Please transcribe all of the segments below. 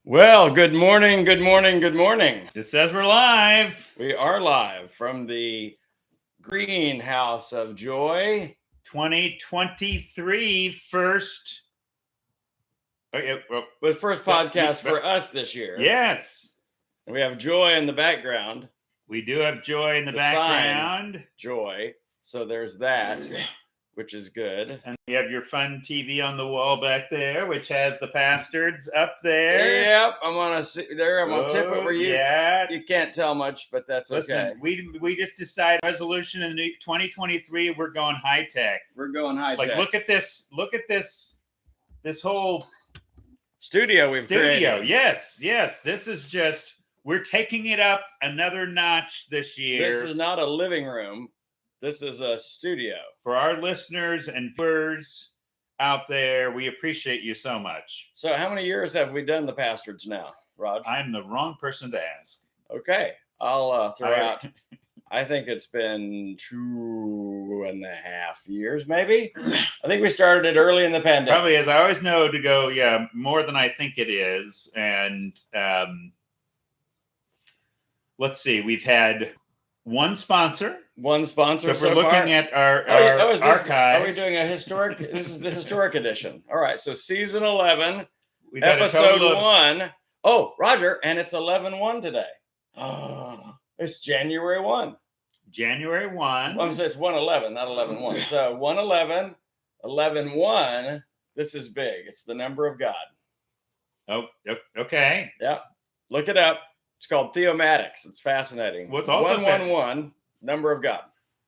Well, good morning, good morning, good morning. It says we're live. We are live from the greenhouse of joy. 2023 first. Oh, yeah, well, The first podcast for us this year. yes. And we have joy in the background. We do have joy in the background. Joy. So there's that, which is good. And you have your fun TV on the wall back there, which has the Pastords up there. Yep, I'm gonna sit there. I'm gonna tip it where you can't tell much, but that's okay. Listen, we just decided resolution in 2023. We're going high tech. We're going high tech. Like look at this. This whole studio we've created. Yes. This is just. We're taking it up another notch this year. This is not a living room. This is a studio. For our listeners and viewers out there, we appreciate you so much. So how many years have we done the Pastords now, Rod? I'm the wrong person to ask. Okay. I'll throw out. I think it's been 2.5 years, maybe. I think we started it early in the pandemic. Probably, as I always know, to go, more than I think it is. And let's see, we've had one sponsor. So if we're looking at our archives. Are we doing a historic? This is the historic edition. All right. So season 11, we've episode 1. Oh, Roger. And it's 11/1 today. Oh, it's January 1. January 1. Well, so it's 1/11, not 11/1. So 1/11, 11/1. This is big. It's the number of God. Oh, okay. Yeah. Look it up. It's called Theomatics. It's fascinating. What's also 111, number of God.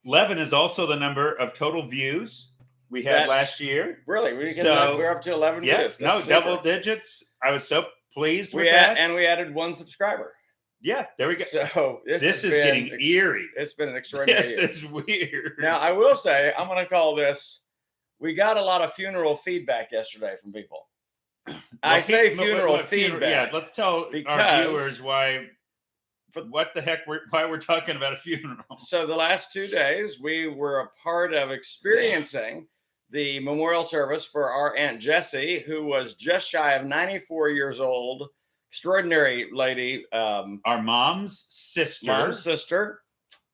11 is also the number of total views we had last year. Really? We're up to 11 views. That's double digits. I was so pleased with that. And we added 1 subscriber. Yeah, there we go. So this is getting eerie. It's been an extraordinary year. This is weird. Now, I will say, I'm going to call this, we got a lot of funeral feedback yesterday from people. I say funeral feedback. Yeah, let's tell our viewers why we're talking about a funeral. So the last 2 days, we were a part of experiencing the memorial service for our Aunt Jessie, who was just shy of 94 years old. Extraordinary lady. Our mom's sister.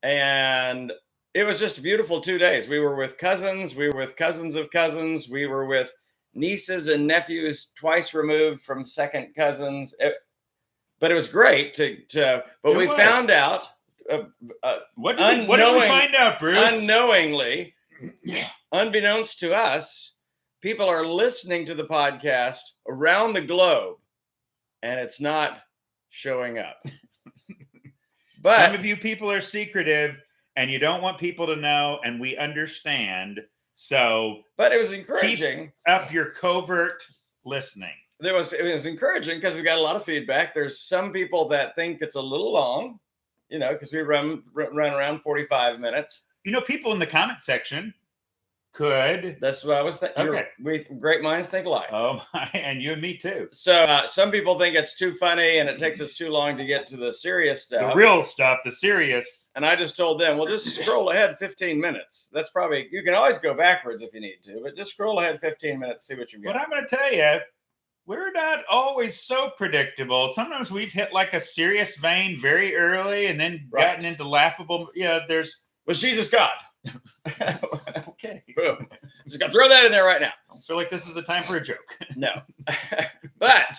And it was just a beautiful 2 days. We were with cousins. We were with cousins of cousins. We were with nieces and nephews twice removed from second cousins. But it was great but we found out. What did we find out, Bruce? Unknowingly, unbeknownst to us, people are listening to the podcast around the globe, and it's not showing up. But some of you people are secretive, and you don't want people to know, and we understand. But it was encouraging. Keep up your covert listening. It was encouraging because we got a lot of feedback. There's some people that think it's a little long, because we run around 45 minutes. People in the comment section could. That's what I was thinking. Okay. Great minds think alike. Oh, my, and you and me too. So some people think it's too funny and it takes us too long to get to the serious stuff. The real stuff, the serious. And I just told them, well, just scroll ahead 15 minutes. That's probably, you can always go backwards if you need to, but just scroll ahead 15 minutes, see what you get. But I'm going to tell you, we're not always so predictable. Sometimes we've hit like a serious vein very early and then gotten into laughable. Yeah, was Jesus God? Okay. Boom. Just got to throw that in there right now. I feel like this is the time for a joke. No. But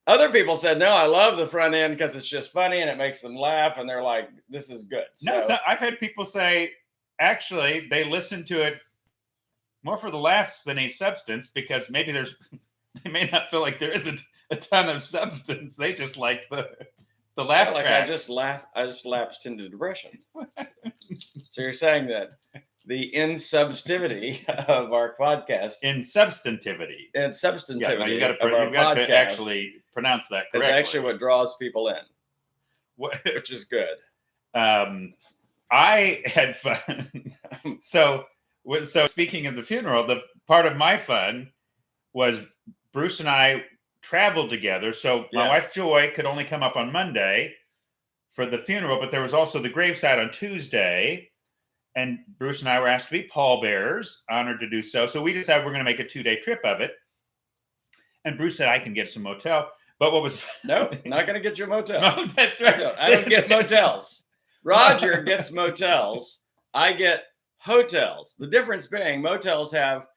other people said, no, I love the front end because it's just funny and it makes them laugh. And they're like, this is good. So I've had people say, actually, they listen to it more for the laughs than any substance because maybe they may not feel like there isn't a ton of substance. They just like the laugh track. I just lapsed into depression. So you're saying that the insubstantivity of our podcast. Insubstantivity. Yeah, you got to actually pronounce that correctly. It's actually what draws people in, which is good. I had fun. So speaking of the funeral, the part of my fun was Bruce and I traveled together. So my wife Joy could only come up on Monday for the funeral, but there was also the graveside on Tuesday. And Bruce and I were asked to be pallbearers, honored to do so. So we decided we're going to make a 2-day trip of it. And Bruce said, I can get some motel. But what was no, not going to get you a motel. No, that's right. I don't get motels. Roger gets motels. I get hotels. The difference being motels have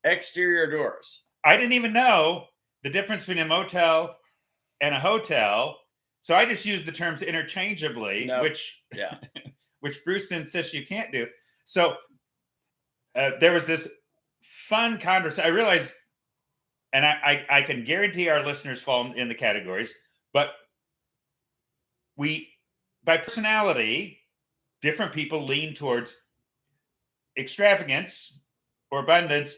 exterior doors. I didn't even know the difference between a motel and a hotel. So I just use the terms interchangeably, which Bruce insists you can't do. So there was this fun conversation. I realized, and I can guarantee our listeners fall in the categories, but by personality, different people lean towards extravagance or abundance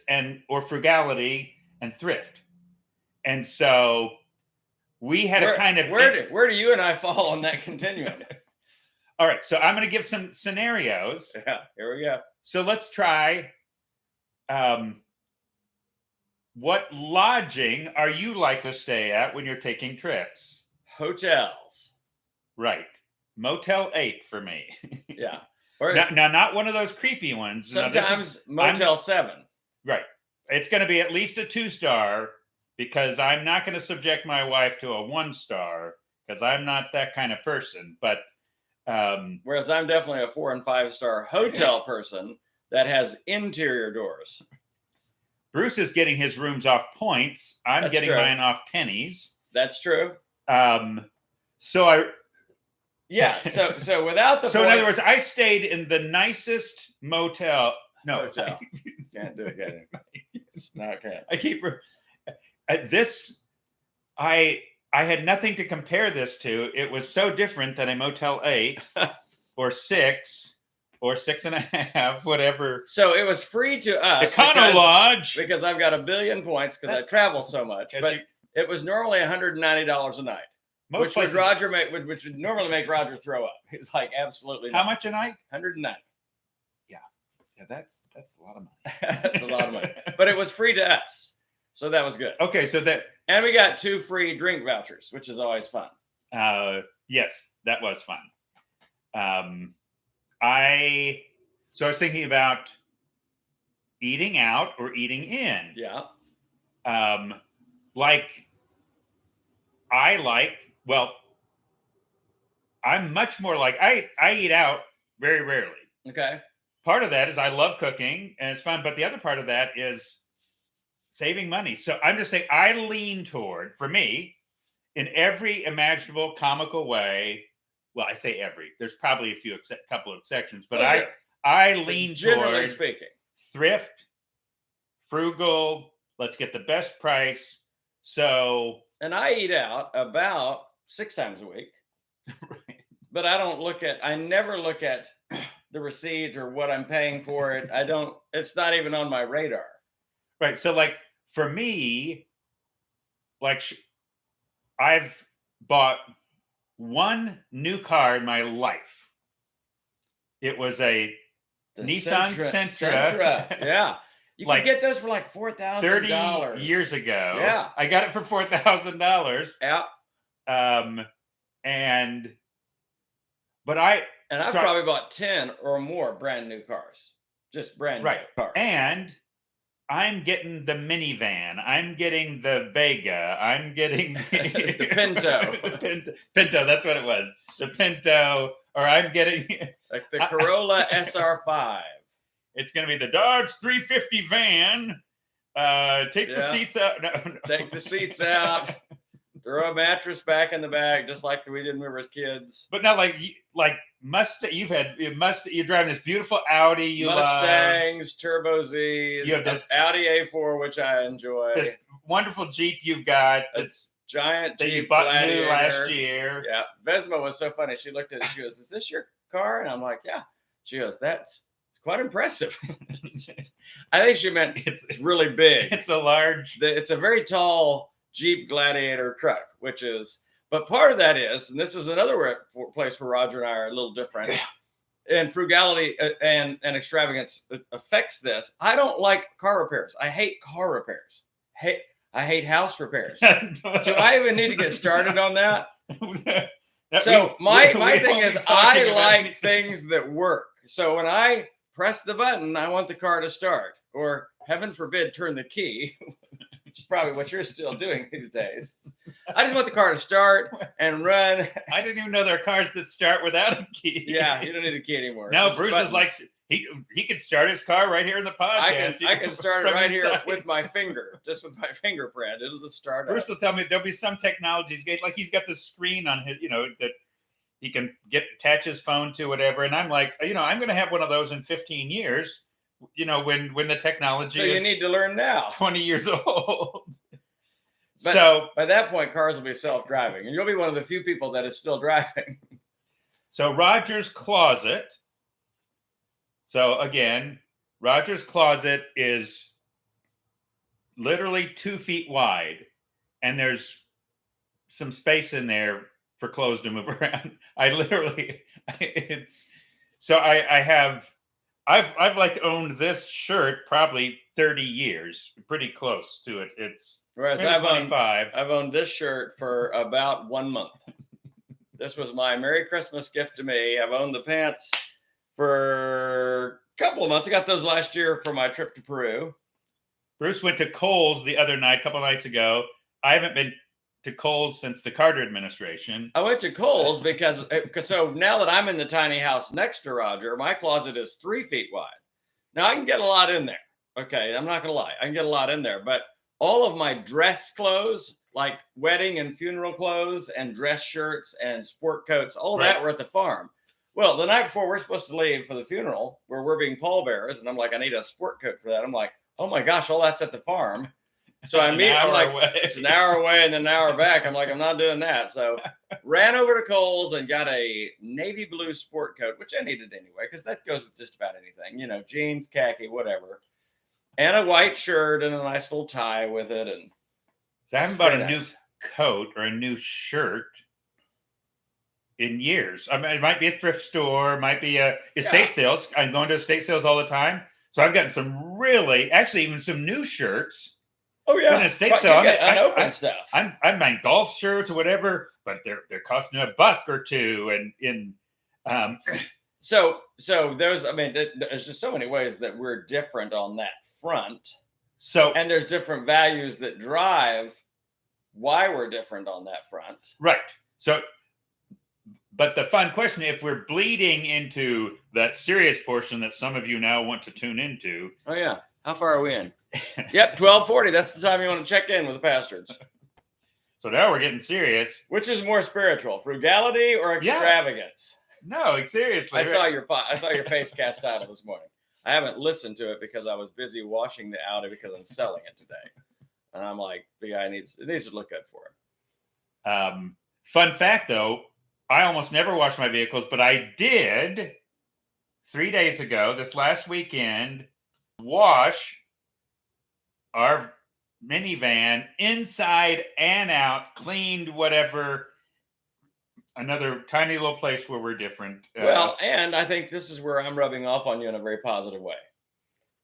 or frugality and thrift. And so we had a kind of... Where do you and I fall on that continuum? All right, so I'm going to give some scenarios. Yeah, here we go. So let's try. What lodging are you likely to stay at when you're taking trips? Hotels. Right. Motel 8 for me. Yeah. Or, now, not one of those creepy ones. Sometimes Motel 7. Right. It's going to be at least a 2-star because I'm not going to subject my wife to a 1-star because I'm not that kind of person. But whereas I'm definitely a 4- and 5-star hotel person that has interior doors. Bruce is getting his rooms off points. I'm getting mine off pennies. That's true. So without the so in other words, I stayed in the nicest motel. No, hotel. Can't do it. Can't. I keep this. I had nothing to compare this to. It was so different than a Motel 8 or 6 or 6.5, whatever. So it was free to us. Econo Lodge. Because I've got a billion points because I travel so much. But it was normally $190 a night. Which would normally make Roger throw up. He's like, absolutely not. How much a night? 190. Yeah, that's a lot of money. That's a lot of money. But it was free to us. So that was good. Okay, and we got 2 free drink vouchers, which is always fun. Yes, that was fun. I was thinking about eating out or eating in. Yeah. I'm much more like I eat out very rarely. Okay. Part of that is I love cooking and it's fun, but the other part of that is saving money. So I'm just saying I lean toward, for me, in every imaginable comical way. Well, I say every. There's probably a couple of exceptions, but I lean generally toward speaking, thrift, frugal. Let's get the best price. So, and I eat out about 6 times a week. Right. But I never look at the receipt or what I'm paying for it. It's not even on my radar. Right. So like for me, like I've bought one new car in my life. It was a Nissan Sentra. Yeah. You can get those for like $4,000. 30 years ago. Yeah. I got it for $4,000. Yeah. I've probably bought 10 or more brand new cars. Just brand new cars. And I'm getting the minivan. I'm getting the Vega. I'm getting the Pinto. Pinto, that's what it was. The Pinto. Or I'm getting like the Corolla SR5. It's going to be the Dodge 350 van. Take the seats out. No. Take the seats out. Throw a mattress back in the bag, just like we did when we were kids. But now, like Mustang, you're driving this beautiful Audi. Mustangs, Turbo Zs. You have this Audi A4, which I enjoy. This wonderful Jeep you've got. It's giant that Jeep you bought Gladiator. new last year. Yeah, Vesma was so funny. She looked at it. She goes, "Is this your car?" And I'm like, "Yeah." She goes, "That's quite impressive." I think she meant it's really big. It's a large. It's a very tall Jeep Gladiator truck, but part of that is, and this is another place where Roger and I are a little different, and frugality and extravagance affects this. I don't like car repairs. I hate car repairs. I hate house repairs. Do I even need to get started on that? So my thing is I like things that work. So when I press the button, I want the car to start, or heaven forbid, turn the key. which is probably what you're still doing these days. I just want the car to start and run. I didn't even know there are cars that start without a key. Yeah, you don't need a key anymore. No, Bruce is like, he could start his car right here in the podcast. I can start it right inside. here with my finger, just with my fingerprint. It'll just start. Bruce will tell me there'll be some technologies, like he's got the screen on his, that he can attach his phone to, whatever. And I'm like, I'm going to have one of those in 15 years. When the technology is, you need to learn now. 20 years old. But so by that point, cars will be self-driving, and you'll be one of the few people that is still driving. So Roger's closet. So again, Roger's closet is literally 2 feet wide, and there's some space in there for clothes to move around. I've like owned this shirt probably 30 years, pretty close to it. It's whereas I've owned this shirt for about 1 month. This was my Merry Christmas gift to me. I've owned the pants for a couple of months. I got those last year for my trip to Peru. Bruce went to Kohl's the other night, a couple nights ago. I haven't been to Kohl's since the Carter administration. I went to Kohl's because so now that I'm in the tiny house next to Roger, my closet is 3 feet wide. Now I can get a lot in there. Okay, I'm not gonna lie, I can get a lot in there, but all of my dress clothes, like wedding and funeral clothes and dress shirts and sport coats, all that were at the farm. Well, the night before we're supposed to leave for the funeral, where we're being pallbearers, and I'm like, I need a sport coat for that. I'm like, oh my gosh, all that's at the farm. So I'm like, it's an hour away and then an hour back. I'm like, I'm not doing that. So ran over to Kohl's and got a navy blue sport coat, which I needed anyway, because that goes with just about anything, jeans, khaki, whatever. And a white shirt and a nice little tie with it. And so I haven't bought a new coat or a new shirt in years. I mean, it might be a thrift store, it might be estate sales. I'm going to estate sales all the time. So I've gotten actually even some new shirts. Oh yeah, estate sale. Unopened stuff. I'm buying golf shirts or whatever, but they're costing $1 or $2. So there's, there's just so many ways that we're different on that front. So and there's different values that drive why we're different on that front. Right. So, but the fun question, if we're bleeding into that serious portion that some of you now want to tune into. Oh yeah. How far are we in? Yep, 12:40. That's the time you want to check in with the Pastords. So now we're getting serious. Which is more spiritual, frugality or extravagance? Yeah. No, seriously. I saw your face cast out this morning. I haven't listened to it because I was busy washing the Audi because I'm selling it today. And I'm like, the guy needs to look good for it. Fun fact though, I almost never wash my vehicles, but I did 3 days ago, this last weekend, wash our minivan inside and out, cleaned whatever. Another tiny little place where we're different. Well, and I think this is where I'm rubbing off on you in a very positive way.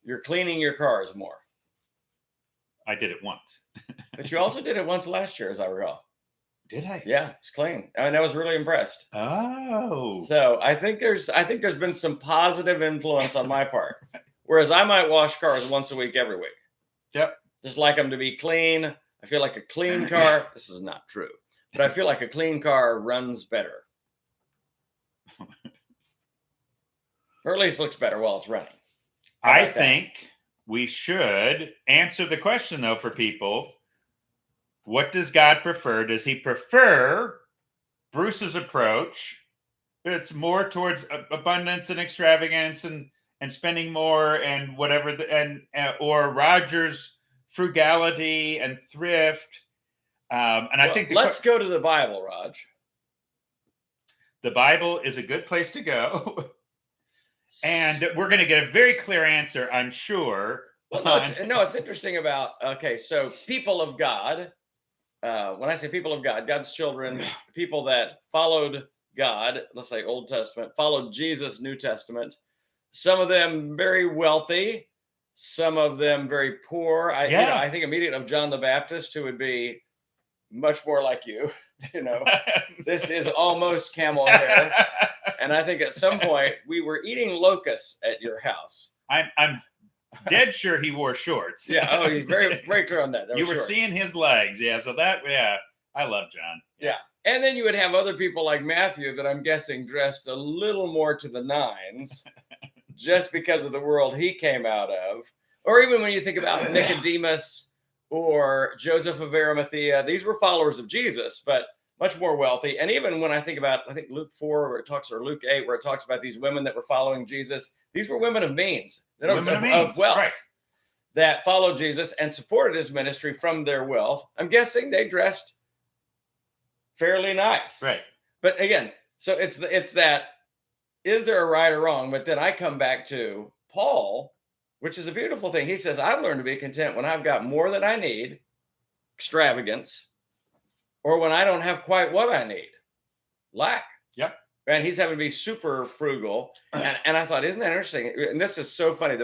You're cleaning your cars more. I did it once. But you also did it once last year, as I recall. Did I? Yeah, it's clean. I was really impressed. Oh. So I think there's been some positive influence on my part. Whereas I might wash cars once a week, every week. Yep. Just like them to be clean. I feel like a clean car. This is not true. But I feel like a clean car runs better. Or at least looks better while it's running. I think we should answer the question, though, for people. What does God prefer? Does he prefer Bruce's approach? It's more towards abundance and extravagance and spending more and whatever, or Roger's frugality and thrift. I think let's go to the Bible, Raj. The Bible is a good place to go. And we're going to get a very clear answer, I'm sure. Well, it's interesting about, so people of God, when I say people of God, God's children, people that followed God, let's say Old Testament, followed Jesus, New Testament, some of them very wealthy, some of them very poor. I think immediately of John the Baptist, who would be much more like you. This is almost camel hair. And I think at some point we were eating locusts at your house. I'm dead sure he wore shorts. Yeah. Oh, you're very clear on that. You were seeing his legs. Yeah. So I love John. Yeah. And then you would have other people like Matthew that I'm guessing dressed a little more to the nines just because of the world he came out of. Or even when you think about Nicodemus or Joseph of Arimathea, these were followers of Jesus, but much more wealthy. And even when I think Luke 4, or Luke 8, where it talks about these women that were following Jesus, these were women of means, of wealth, right, that followed Jesus and supported his ministry from their wealth. I'm guessing they dressed fairly nice. Right. But again, so it's that, is there a right or wrong? But then I come back to Paul, which is a beautiful thing. He says, I've learned to be content when I've got more than I need, extravagance, or when I don't have quite what I need, lack. Yep. And he's having to be super frugal. And I thought, isn't that interesting? And this is so funny.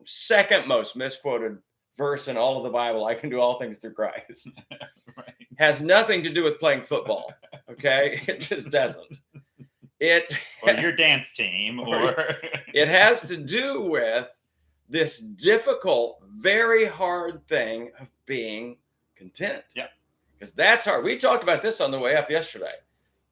Second most misquoted verse in all of the Bible, I can do all things through Christ, right, has nothing to do with playing football. Okay. It just doesn't. Or your dance team, or it has to do with this difficult, very hard thing of being content. Yeah. Because that's hard. We talked about this on the way up yesterday.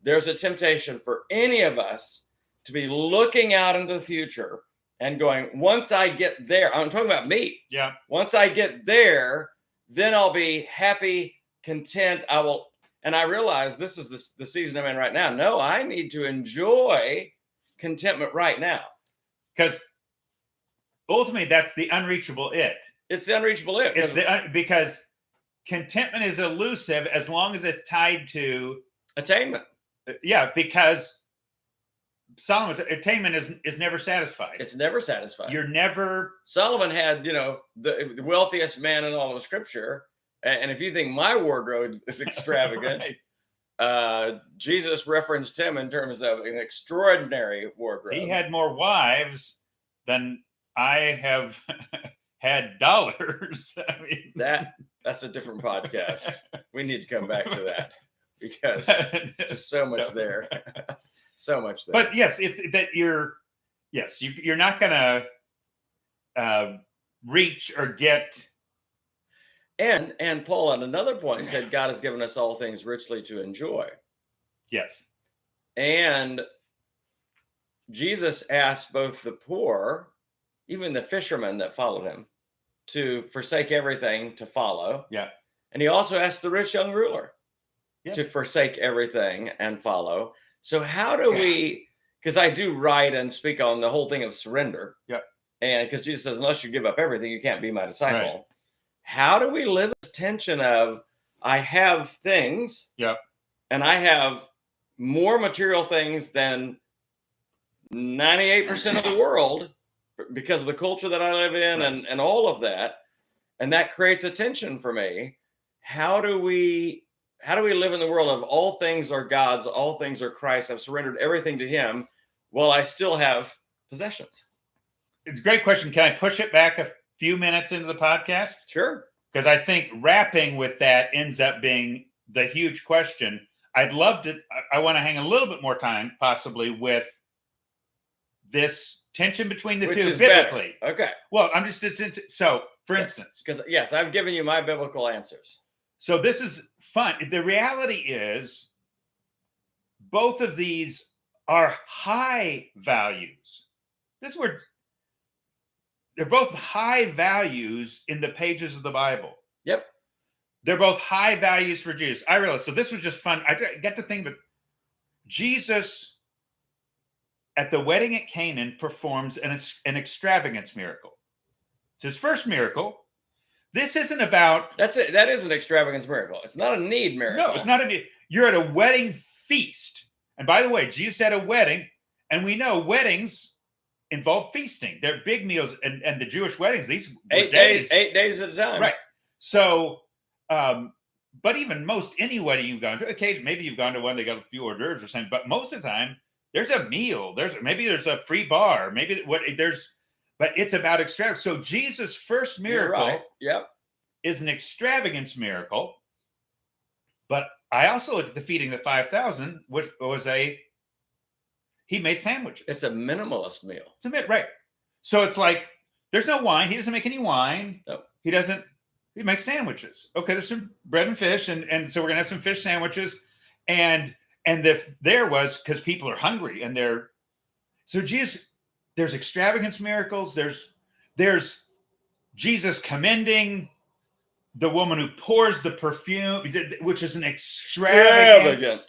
There's a temptation for any of us to be looking out into the future and going, once I get there, I'm talking about me. Yeah. Once I get there, then I'll be happy, content. And I realize this is the season I'm in right now. No, I need to enjoy contentment right now. Because ultimately, that's the unreachable it. It's the unreachable it. Because contentment is elusive as long as it's tied to attainment. Yeah, because Solomon's attainment is never satisfied. It's never satisfied. You're never. Solomon had, the wealthiest man in all of Scripture. And if you think my wardrobe is extravagant, right, Jesus referenced him in terms of an extraordinary wardrobe. He had more wives than I have had dollars. I mean, that's a different podcast. We need to come back to that because there's just so much there. So much there. But yes, it's that you're not going to reach or get. And Paul, at another point, said God has given us all things richly to enjoy. Yes. And Jesus asked both the poor, even the fishermen that followed him, to forsake everything to follow. Yeah. And he also asked the rich young ruler to forsake everything and follow. So how do we, because I do write and speak on the whole thing of surrender. Yeah. And because Jesus says, unless you give up everything, you can't be my disciple. Right. How do we live this tension of, I have things, and I have more material things than 98% of the world because of the culture that I live in, right, and all of that. And that creates a tension for me. How do we live in the world of all things are God's, all things are Christ, I've surrendered everything to him while I still have possessions? It's a great question. Can I push it back a few minutes into the podcast? Sure. Because I think wrapping with that ends up being the huge question. I want to hang a little bit more time possibly with this tension between the two biblically. Better. Okay. Well, so for instance, because yes, I've given you my biblical answers. So this is fun. The reality is both of these are high values. They're both high values in the pages of the Bible. Yep. They're both high values for Jesus. I realize. So this was just fun. I get to think that Jesus at the wedding at Canaan performs an extravagance miracle. It's his first miracle. This isn't about. That's it. That is an extravagance miracle. It's not a need miracle. No, it's not a need. You're at a wedding feast. And by the way, Jesus had a wedding, and we know weddings involve feasting. They're big meals, and the Jewish weddings, these were 8 days at a time. Right. So, but even any wedding you've gone to, occasionally, maybe you've gone to one, they got a few hors d'oeuvres or something, but most of the time, there's a meal. There's a free bar. But it's about extravagance. So Jesus' first miracle is an extravagance miracle. But I also look at the feeding the 5,000, which was he made sandwiches. It's a minimalist meal. It's a bit, right. So it's like, there's no wine. He doesn't make any wine. Nope. He makes sandwiches. Okay, there's some bread and fish. And so we're going to have some fish sandwiches. And there was, because people are hungry and so Jesus, there's extravagance miracles. There's Jesus commending the woman who pours the perfume, which is an extravagance.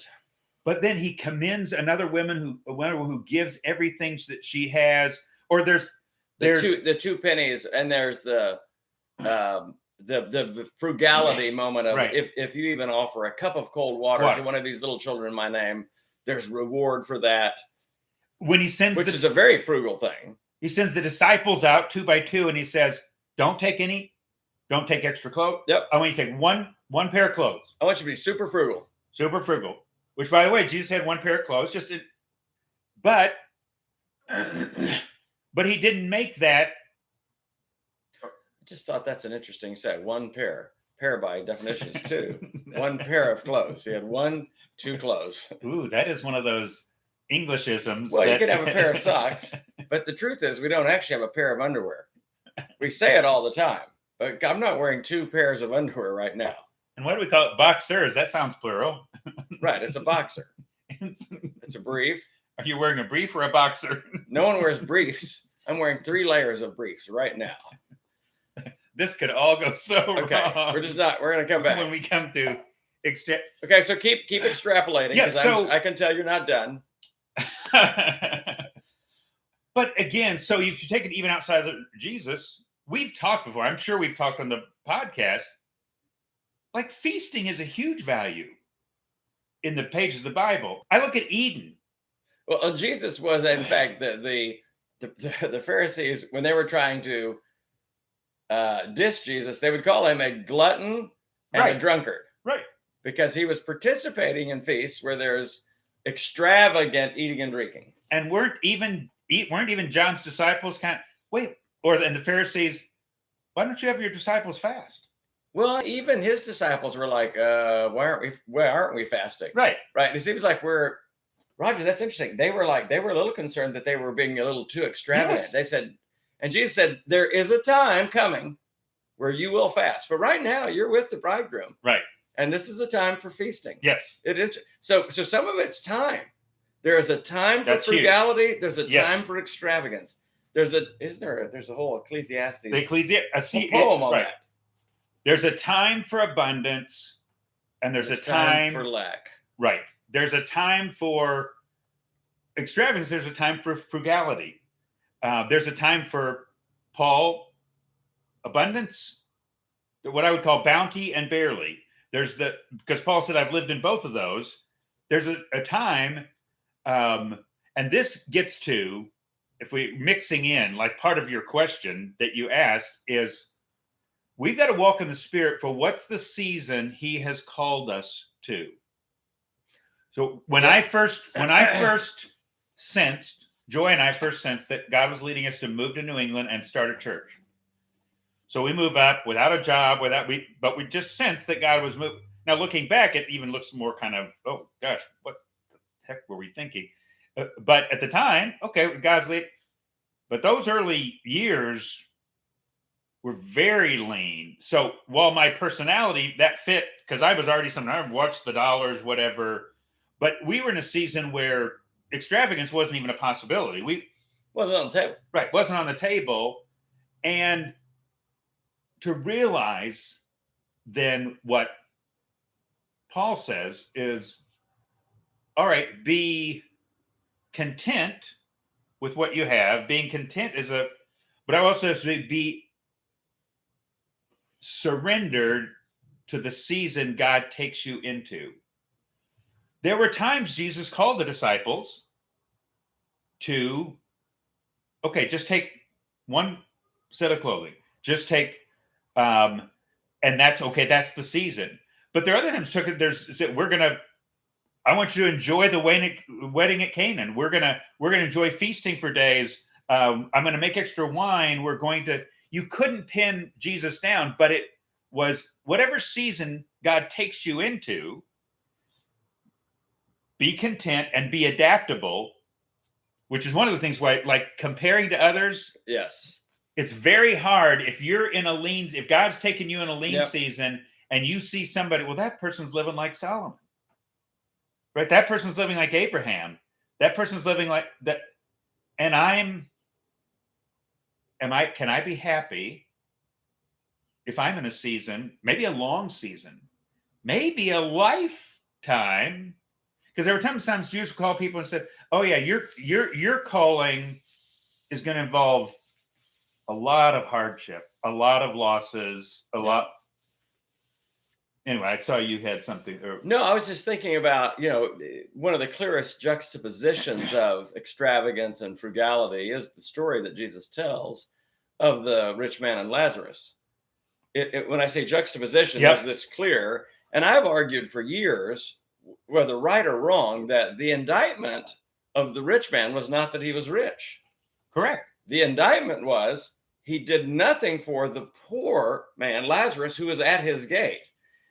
But then he commends another woman who gives everything that she has. Or there's the 2 pennies, and there's the frugality moment of, right. If you even offer a cup of cold water to one of these little children in my name, there's reward for that. When he sends, which is a very frugal thing. He sends the disciples out 2 by 2, and he says, "Don't take extra clothes. Yep. I want you to take one pair of clothes. I want you to be super frugal." Super frugal. Which, by the way, Jesus had 1 pair of clothes. But he didn't make that. I just thought that's an interesting set. 1 pair. Pair by definition is 2. 1 pair of clothes. He had 2 clothes. Ooh, that is one of those Englishisms. Well, you could have a pair of socks, but the truth is we don't actually have a pair of underwear. We say it all the time, but I'm not wearing 2 pairs of underwear right now. And what do we call it? Boxers. That sounds plural. Right. It's a boxer. It's a brief. Are you wearing a brief or a boxer? No one wears briefs. I'm wearing 3 layers of briefs right now. This could all go so wrong. We're going to come back. When we come to Okay, so keep extrapolating, because I can tell you're not done. But again, so if you take it even outside of Jesus, we've talked before. I'm sure we've talked on the podcast. Like, feasting is a huge value in the pages of the Bible. I look at Eden. Well, Jesus was, in fact, the Pharisees, when they were trying to diss Jesus, they would call him a glutton and a drunkard. Right. Because he was participating in feasts where there's extravagant eating and drinking. And weren't even John's disciples and the Pharisees, why don't you have your disciples fast? Well, even his disciples were like, why aren't we fasting? Right. It seems like Roger, that's interesting. They were a little concerned that they were being a little too extravagant. Yes. They said, and Jesus said, there is a time coming where you will fast. But right now you're with the bridegroom. Right. And this is a time for feasting. Yes. So some of it's time. There is a time for frugality. Huge. There's a time for extravagance. There's a whole Ecclesiastes. A poem on that. There's a time for abundance, and there's a time for lack. Right. There's a time for extravagance. There's a time for frugality. There's a time for Paul, abundance, what I would call bounty and barely. Because Paul said, I've lived in both of those. There's a time, and this gets to, if we mixing in, like part of your question that you asked is, we've got to walk in the Spirit for what's the season he has called us to. So when I first sensed, Joy and I first sensed that God was leading us to move to New England and start a church. So we move up without a job, but we just sensed that God was moving. Now, looking back, it even looks more kind of, oh gosh, what the heck were we thinking? But at the time, okay, God's lead. But those early years were very lean. So while my personality, that fit, because I was already something, I watched the dollars, whatever. But we were in a season where extravagance wasn't even a possibility. Wasn't on the table. Right, wasn't on the table. And to realize then what Paul says is, all right, be content with what you have. Being content but I also say be surrendered to the season God takes you into. There were times Jesus called the disciples to, okay, just take one set of clothing. Just take, and that's okay. That's the season. But there are other times I want you to enjoy the wedding at Canaan. We're gonna enjoy feasting for days. I'm gonna make extra wine. You couldn't pin Jesus down, but it was whatever season God takes you into, be content and be adaptable which is one of the things why, like, comparing to others. Yes. It's very hard if you're in a lean, if God's taking you in a lean Yep. season and you see somebody, well, that person's living like Solomon, right? That person's living like Abraham. That person's living like that. And can I be happy if I'm in a season, maybe a long season, maybe a lifetime? Because there were sometimes Jews would call people and said, oh yeah, your calling is going to involve a lot of hardship, a lot of losses, a lot. Anyway, I saw you had something. No, I was just thinking about, one of the clearest juxtapositions of extravagance and frugality is the story that Jesus tells of the rich man and Lazarus. When I say juxtaposition, Yep. There's this clear, and I've argued for years, whether right or wrong, that the indictment of the rich man was not that he was rich. Correct. The indictment was he did nothing for the poor man, Lazarus, who was at his gate.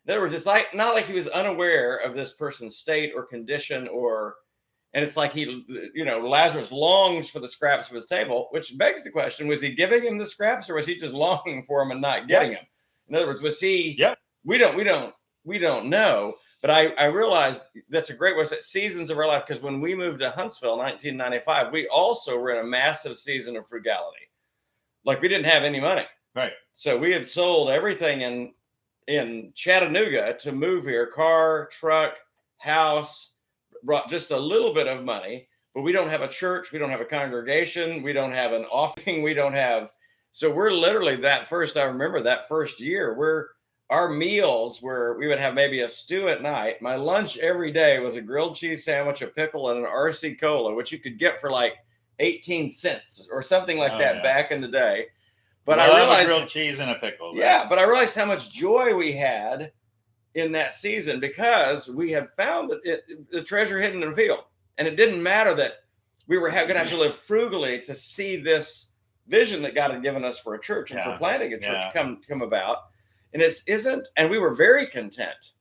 In other words, it's like not like he was unaware of this person's state or condition, and it's like Lazarus longs for the scraps of his table, which begs the question: was he giving him the scraps, or was he just longing for them and not getting them? In other words, was he? Yep. We don't know. But I realized that's a great way to say seasons of our life, because when we moved to Huntsville in 1995, we also were in a massive season of frugality. Like, we didn't have any money. Right. So we had sold everything in Chattanooga to move here, car, truck, house, brought just a little bit of money, but we don't have a church. We don't have a congregation. We don't have an offering. So we're literally I remember that first year, our meals were, we would have maybe a stew at night. My lunch every day was a grilled cheese sandwich, a pickle, and an RC Cola, which you could get for like 18 cents or something like that back in the day. But I realized grilled cheese and a pickle. But I realized how much joy we had in that season, because we had found the treasure hidden in the field. And it didn't matter that we were going to have to live frugally to see this vision that God had given us for a church and for planting a church come about. And we were very content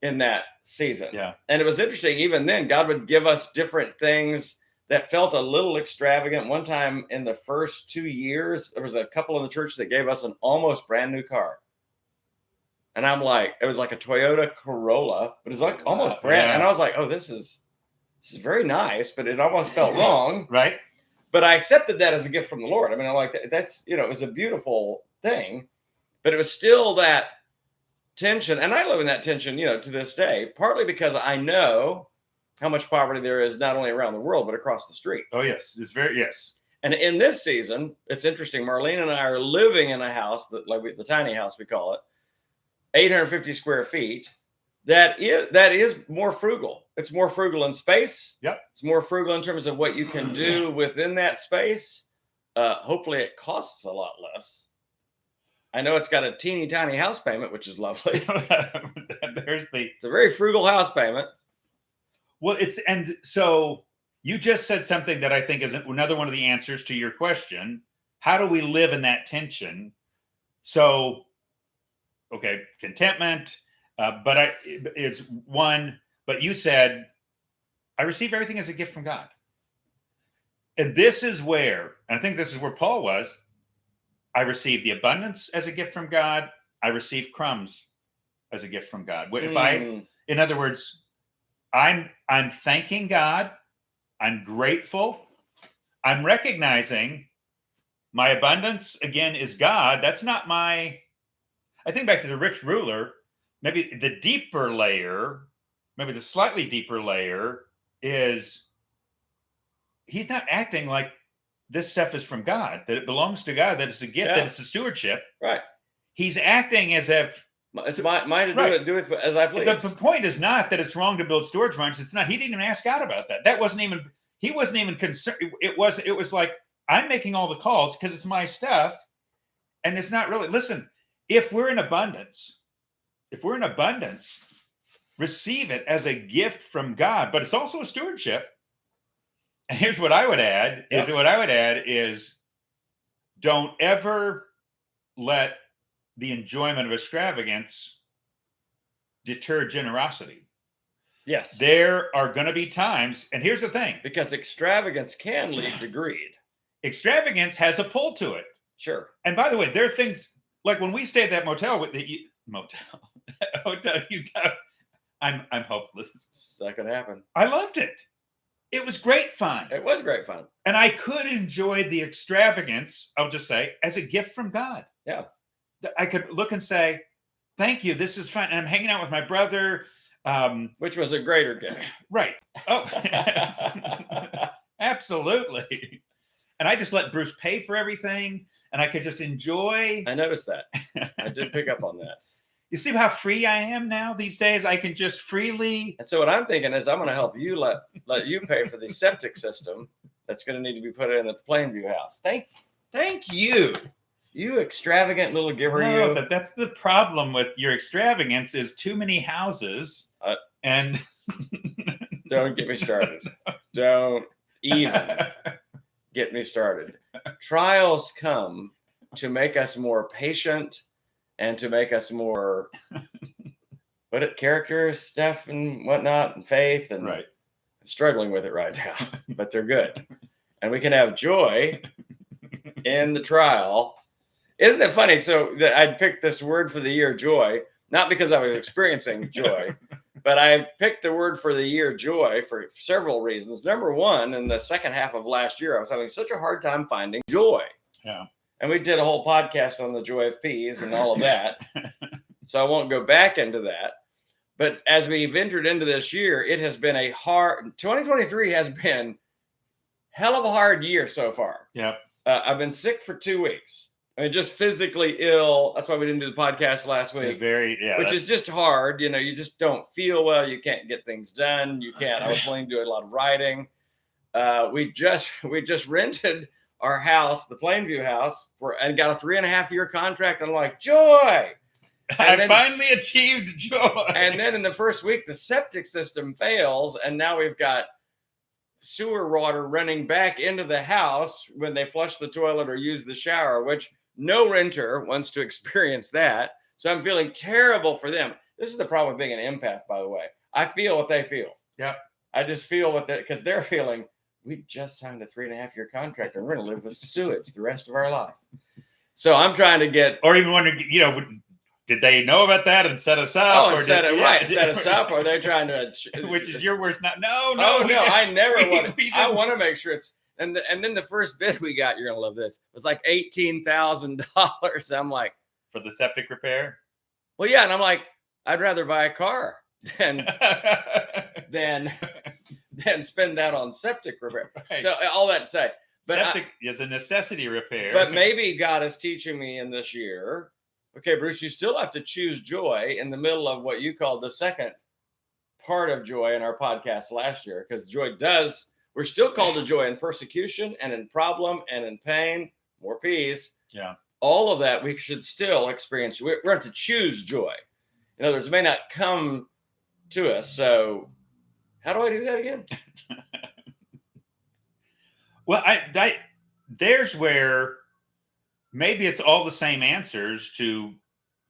in that season. Yeah. And it was interesting. Even then, God would give us different things that felt a little extravagant. One time in the first 2 years, there was a couple in the church that gave us an almost brand new car. And I'm like, it was like a Toyota Corolla, but it's like almost brand. And I was like, oh, this is very nice, but it almost felt wrong. Right. But I accepted that as a gift from the Lord. I mean, I'm like, that's, it was a beautiful thing, but it was still that tension. And I live in that tension, to this day, partly because I know how much poverty there is, not only around the world, but across the street. Oh, yes. Yes. And in this season, it's interesting. Marlene and I are living in a house the tiny house, we call it, 850 square feet. That is more frugal. It's more frugal in space. Yep. It's more frugal in terms of what you can do within that space. Hopefully it costs a lot less. I know it's got a teeny tiny house payment, which is lovely. It's a very frugal house payment. Well, and so you just said something that I think is another one of the answers to your question. How do we live in that tension? So, okay, contentment, but you said, I receive everything as a gift from God. And this is where, and I think this is where Paul was. I received the abundance as a gift from God. I received crumbs as a gift from God. In other words, I'm thanking God. I'm grateful. I'm recognizing my abundance again is God. That's not I think back to the rich ruler, maybe the deeper layer, maybe the slightly deeper layer is he's not acting like this stuff is from God, that it belongs to God, that it's a gift, that it's a stewardship. Right. He's acting as if it's mine to do it as I please. The point is not that it's wrong to build storage barns. It's not. He didn't even ask God about that. He wasn't even concerned. It was like, I'm making all the calls because it's my stuff. And it's not really, listen, if we're in abundance, receive it as a gift from God, but it's also a stewardship. And here's what I would add is don't ever let the enjoyment of extravagance deter generosity. Yes. There are going to be times, and here's the thing. Because extravagance can lead to greed. Extravagance has a pull to it. Sure. And by the way, there are things like when we stayed at that motel with the hotel you go. I'm hopeless. It's not going to happen. I loved it. It was great fun. It was great fun. And I could enjoy the extravagance, I'll just say, as a gift from God. Yeah. I could look and say, thank you. This is fun. And I'm hanging out with my brother. Which was a greater gift. Right. Oh, absolutely. And I just let Bruce pay for everything. And I could just enjoy. I noticed that. I did pick up on that. You see how free I am now these days? I can just freely. And so what I'm thinking is I'm going to help you let you pay for the septic system that's going to need to be put in at the Plainview house. Thank you. You extravagant little giver. No, but that's the problem with your extravagance is too many houses. And don't get me started. Don't even get me started. Trials come to make us more patient and to make us more character stuff and whatnot and faith and right. I'm struggling with it right now, but they're good. And we can have joy in the trial. Isn't it funny? So I picked this word for the year, joy, not because I was experiencing joy, but I picked the word for the year, joy, for several reasons. Number one, in the second half of last year, I was having such a hard time finding joy. Yeah. And we did a whole podcast on the joy of peas and all of that. So I won't go back into that. But as we've entered into this year, it has been 2023 has been hell of a hard year so far. Yep. I've been sick for 2 weeks. I mean, just physically ill. That's why we didn't do the podcast last week. Which is just hard. You know, you just don't feel well. You can't get things done. You can't. I was planning to do a lot of writing. We just rented our house, the Plainview house, and got a 3.5-year contract. I'm like, joy. I finally achieved joy. And then in the first week, the septic system fails, and now we've got sewer water running back into the house when they flush the toilet or use the shower, which no renter wants to experience that. So I'm feeling terrible for them. This is the problem with being an empath, by the way. I feel what they feel. Yeah. I just feel what because they're feeling, we just signed a 3.5-year contract and we're going to live with sewage the rest of our life. So I'm trying to get. Or even wondering, did they know about that and set us up? Oh, set us up. Or they're trying to. Which is your worst. No. I never want to. I want to make sure it's. And then the first bid we got, you're going to love this, was like $18,000. I'm like. For the septic repair? Well, yeah. And I'm like, I'd rather buy a car than spend that on septic repair. Right. So all that to say. But septic is a necessity repair. But maybe God is teaching me in this year. Okay, Bruce, you still have to choose joy in the middle of what you called the second part of joy in our podcast last year, because we're still called to joy in persecution and in problem and in pain, more peace. Yeah. All of that we should still experience. We're going to choose joy. In other words, it may not come to us. So how do I do that again? Well, there's where maybe it's all the same answers to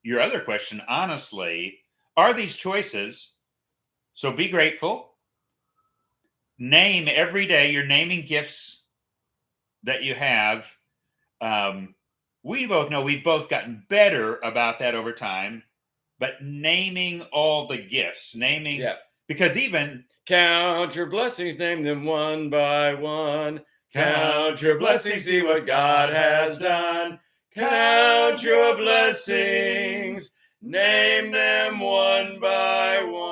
your other question. Honestly, are these choices? So be grateful. Name every day. You're naming gifts that you have. We both know we've both gotten better about that over time. But naming all the gifts, because even count your blessings, name them one by one. Count your blessings, see what God has done. Count your blessings, name them one by one.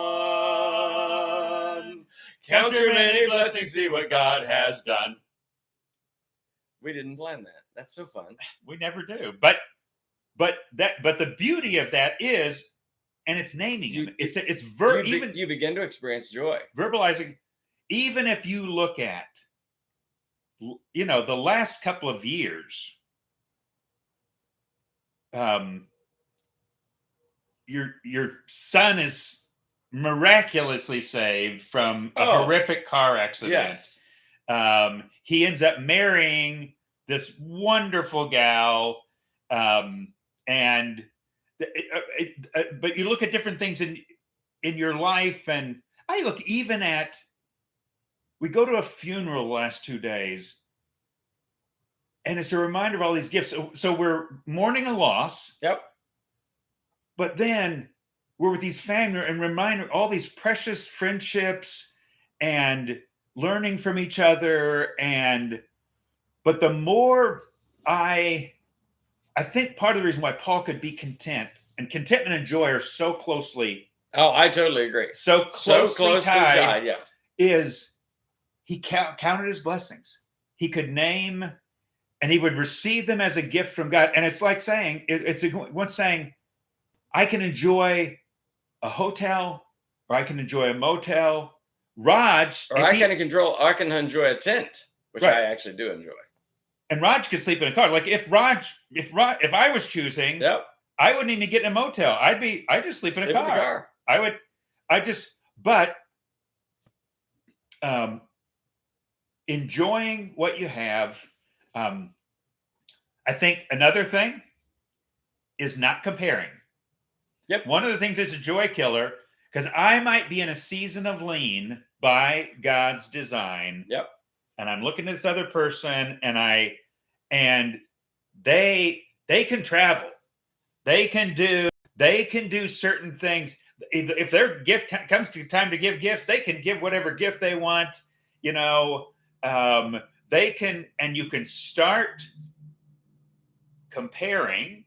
Count your many blessings, see what God has done. We didn't plan that. That's so fun. We never do. But the beauty of that is, and it's naming them. You begin to experience joy. Verbalizing, even if you look at the last couple of years, your son is miraculously saved from a horrific car accident. Yes. He ends up marrying this wonderful gal, but you look at different things in your life, and I look even at, we go to a funeral the last 2 days, and it's a reminder of all these gifts. So we're mourning a loss. Yep. But then we're with these family and reminder all these precious friendships and learning from each other. But the more I think part of the reason why Paul could be content, and contentment and joy are so closely. Oh, I totally agree. So closely tied, yeah. Is he counted his blessings. He could name, and he would receive them as a gift from God. And it's like saying, once saying, I can enjoy a hotel, or I can enjoy a motel. Raj, or I can enjoy a tent, which I actually do enjoy. And Raj could sleep in a car. Like if I was choosing, yep, I wouldn't even get in a motel. I'd just sleep in a car. But enjoying what you have. I think another thing is not comparing. Yep. One of the things that's a joy killer, because I might be in a season of lean by God's design. Yep. And I'm looking at this other person, and they can travel. They can do certain things. If their gift comes to time to give gifts, they can give whatever gift they want. They can, and you can start comparing,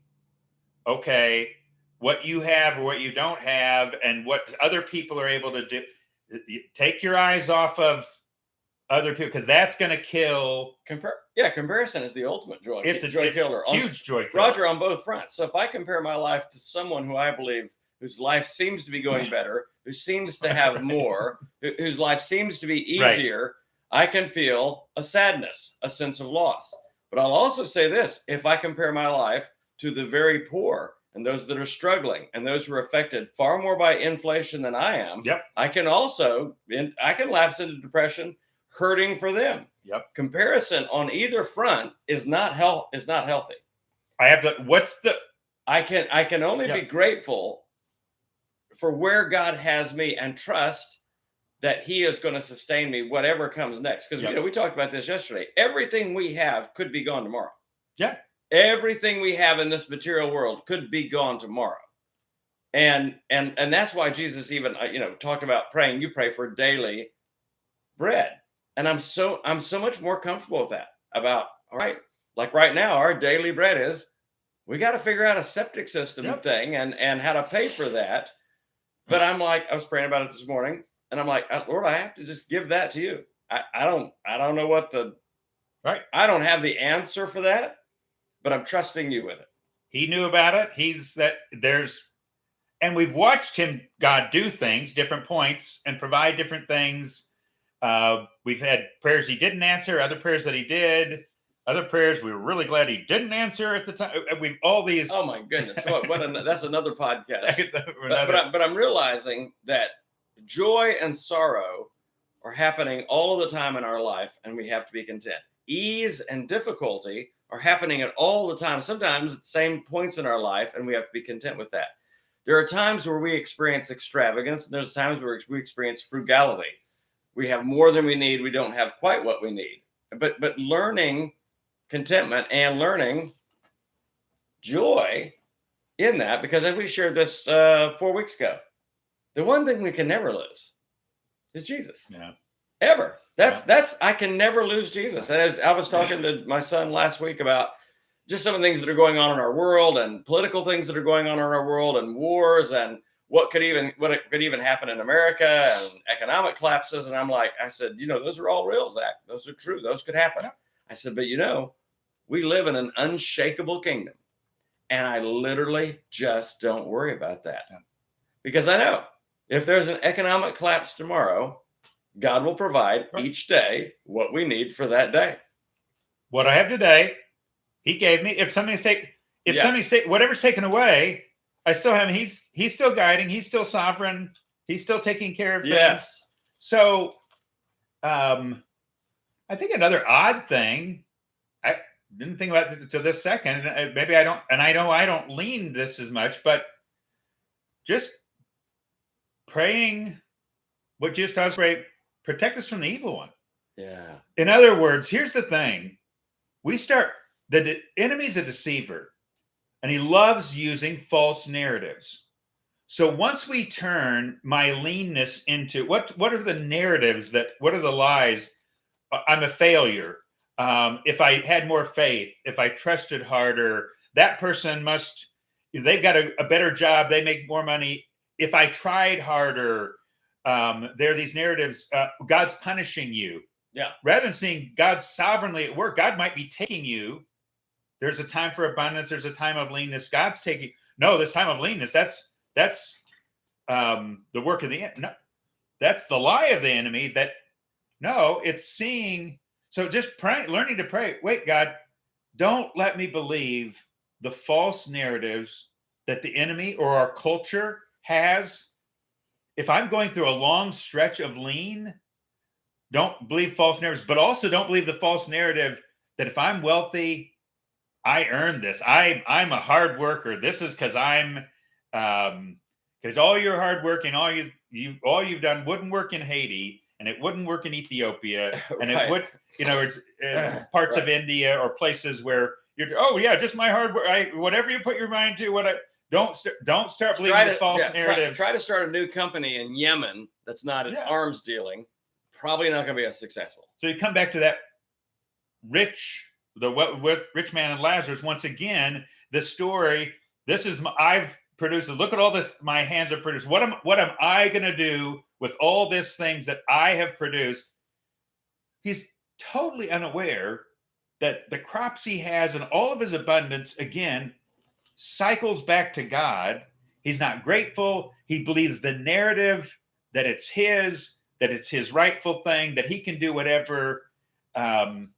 okay, what you have or what you don't have, and what other people are able to do. Take your eyes off of other people, because that's going to kill. Comparison is the ultimate joy. It's a joy killer. Huge joy killer. Roger, on both fronts. So if I compare my life to someone who I believe whose life seems to be going better, who seems to have more, whose life seems to be easier, I can feel a sadness, a sense of loss. But I'll also say this: if I compare my life to the very poor and those that are struggling and those who are affected far more by inflation than I am, I can lapse into depression, hurting for them. Yep. Comparison on either front is not healthy. I can only be grateful for where God has me and trust that he is going to sustain me whatever comes next. Because we talked about this yesterday. Everything we have could be gone tomorrow. Yeah. Everything we have in this material world could be gone tomorrow. And that's why Jesus even talked about praying. You pray for daily bread. And I'm so much more comfortable with that. About, all right, like right now, our daily bread is, we got to figure out a septic system thing and how to pay for that. But I'm like, I was praying about it this morning, and I'm like, Lord, I have to just give that to you. I don't know what I don't have the answer for that, but I'm trusting you with it. He knew about it. And we've watched God do things, different points, and provide different things. We've had prayers he didn't answer, other prayers that he did, other prayers we were really glad he didn't answer at the time. We've all these. Oh my goodness! That's another podcast. But I'm realizing that joy and sorrow are happening all of the time in our life, and we have to be content. Ease and difficulty are happening at all the time. Sometimes at the same points in our life, and we have to be content with that. There are times where we experience extravagance, and there's times where we experience frugality. We have more than we need. We don't have quite what we need. But learning contentment and learning joy in that, because as we shared this 4 weeks ago, the one thing we can never lose is Jesus. Yeah. Ever. I can never lose Jesus. And as I was talking to my son last week about just some of the things that are going on in our world, and political things that are going on in our world, and wars, and what could even happen in America, and economic collapses. And I said, those are all real, Zach. Those are true. Those could happen. Yeah. I said, but we live in an unshakable kingdom. And I literally just don't worry about that. Yeah. Because I know if there's an economic collapse tomorrow, God will provide each day what we need for that day. What I have today, he gave me. If whatever's taken away, I still have him. He's still guiding. He's still sovereign. He's still taking care of things. Yes. So, I think another odd thing, I didn't think about it until this second. Maybe I don't, and I know I don't lean this as much, but just praying what Jesus taught us, pray, protect us from the evil one. Yeah. In other words, here's the thing. The enemy's a deceiver, and he loves using false narratives. So once we turn my leanness into what are the narratives what are the lies? I'm a failure. If I had more faith, if I trusted harder, that person they've got a better job. They make more money. If I tried harder, there are these narratives. God's punishing you. Yeah. Rather than seeing God sovereignly at work, God might be taking you. There's a time for abundance. There's a time of leanness. God's taking. No, this time of leanness, that's the work of the enemy. No, that's the lie of the enemy. It's seeing. So just learning to pray. Wait, God, don't let me believe the false narratives that the enemy or our culture has. If I'm going through a long stretch of lean, don't believe false narratives, but also don't believe the false narrative that if I'm wealthy, I earned this. I'm a hard worker. This is because because all your hard work and all you've done wouldn't work in Haiti, and it wouldn't work in Ethiopia, and Right. it would, it's parts of India or places where just my hard work. Whatever you put your mind to. Don't start believing the false narratives. Try to start a new company in Yemen that's not arms dealing. Probably not going to be as successful. So you come back to that rich man and Lazarus. Once again, the story. I've produced. Look at all this. My hands have produced. What am I going to do with all these things that I have produced? He's totally unaware that the crops he has and all of his abundance again cycles back to God. He's not grateful. He believes the narrative that it's his rightful thing, that he can do whatever. And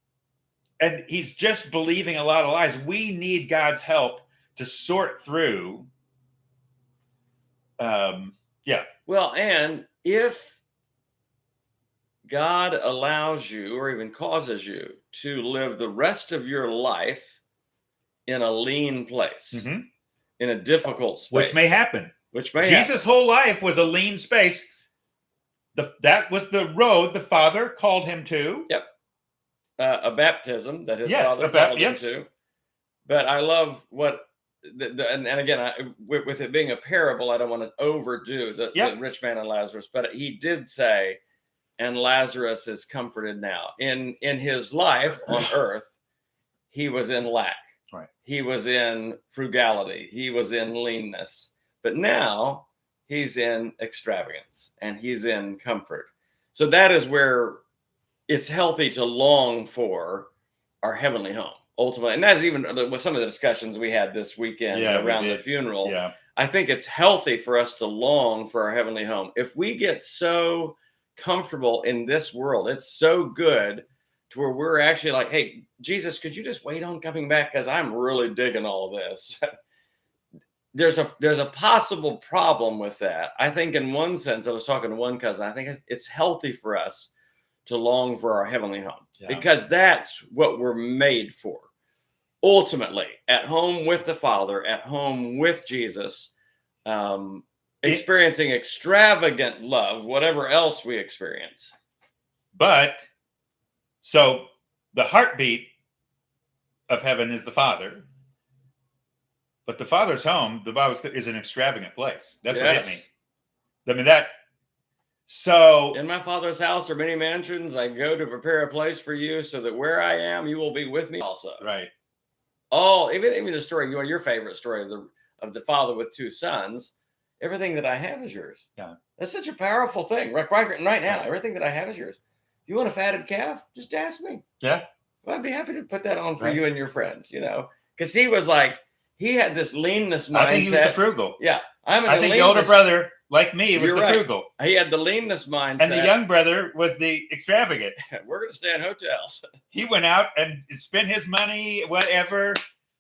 he's just believing a lot of lies. We need God's help to sort through. Well, and if God allows you or even causes you to live the rest of your life in a lean place, in a difficult space, which may happen. Jesus' whole life was a lean space. That was the road the Father called him to. Yep. A baptism that his Father called him to. But I love what, and again, with it being a parable, I don't want to overdo the rich man and Lazarus, but he did say, and Lazarus is comforted now. In his life on earth, he was in lack. Right. He was in frugality. He was in leanness. But now he's in extravagance and he's in comfort. So that is where it's healthy to long for our heavenly home, ultimately. And that's even with some of the discussions we had this weekend around the funeral. Yeah. I think it's healthy for us to long for our heavenly home. If we get so comfortable in this world, it's so good to where we're actually like, hey, Jesus, could you just wait on coming back? Because I'm really digging all this. There's a possible problem with that. I think in one sense, I was talking to one cousin, I think it's healthy for us to long for our heavenly home because that's what we're made for. Ultimately, at home with the Father, at home with Jesus, experiencing extravagant love, whatever else we experience. But so the heartbeat of heaven is the Father. But the Father's home, the Bible is an extravagant place. That's what hit me. I mean, so in my Father's house are many mansions. I go to prepare a place for you so that where I am, you will be with me also. Right. Oh, even the story, your favorite story of the father with two sons. Everything that I have is yours. Yeah. That's such a powerful thing. Right now, everything that I have is yours. If you want a fatted calf, just ask me. Yeah. Well, I'd be happy to put that on for you and your friends, because he was like, he had this leanness mindset. I think he was the frugal. Yeah. I think the older brother, like me, was the frugal. He had the leanness mindset. And the young brother was the extravagant. We're going to stay in hotels. He went out and spent his money, whatever.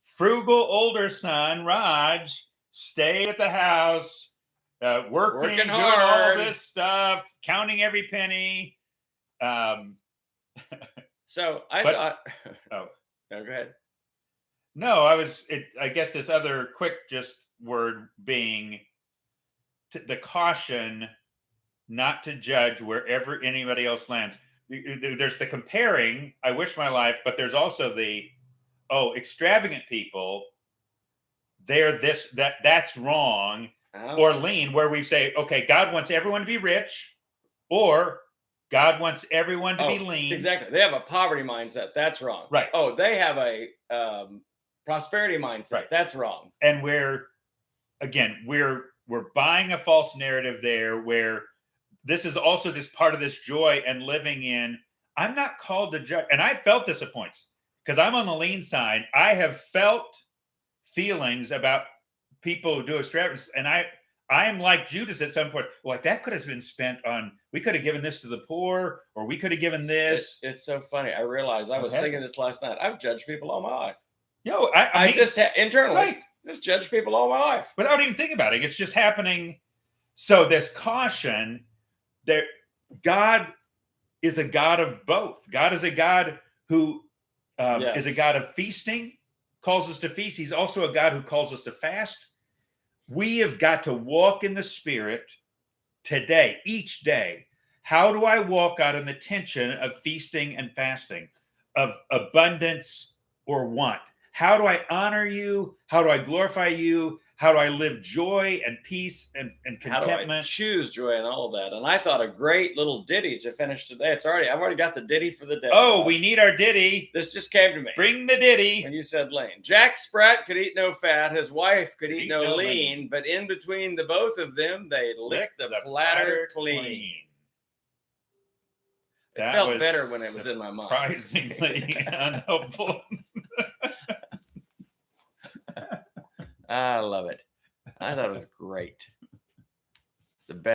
Frugal older son, Raj, stayed at the house, working doing all this stuff, counting every penny. So I thought. Oh, no, go ahead. No, I guess this other quick word being the caution not to judge wherever anybody else lands. There's the comparing, I wish my life, but there's also the, extravagant people, they're that's wrong. Or lean, where we say, okay, God wants everyone to be rich, or God wants everyone to be lean. Exactly. They have a poverty mindset. That's wrong. Right. Oh, they have a prosperity mindset. Right. That's wrong. And we're buying a false narrative there, where this is also this part of this joy and living in, I'm not called to judge. And I felt this at points because I'm on the lean side. I have felt feelings about people who do extravagance, and I am like Judas at some point. Like, that could have been spent on, we could have given this to the poor, or we could have given this. It's so funny. I realized I was thinking this last night. I've judged people all my life. I mean, just internally just judge people all my life without even thinking about it. It's just happening. So this caution that God is a God of both. God is a God who is a God of feasting, calls us to feast. He's also a God who calls us to fast. We have got to walk in the Spirit today, each day. How do I walk out in the tension of feasting and fasting, of abundance or want? How do I honor you? How do I glorify you? How do I live joy and peace and contentment? How do I choose joy and all of that? And I thought a great little ditty to finish today. I've already got the ditty for the day. Oh, we need our ditty. This just came to me. Bring the ditty. And you said lean. Jack Sprat could eat no fat. His wife could eat no lean. But in between the both of them, they licked the platter clean. It felt better when it was in my mind. Surprisingly unhelpful. I love it. I thought it was great.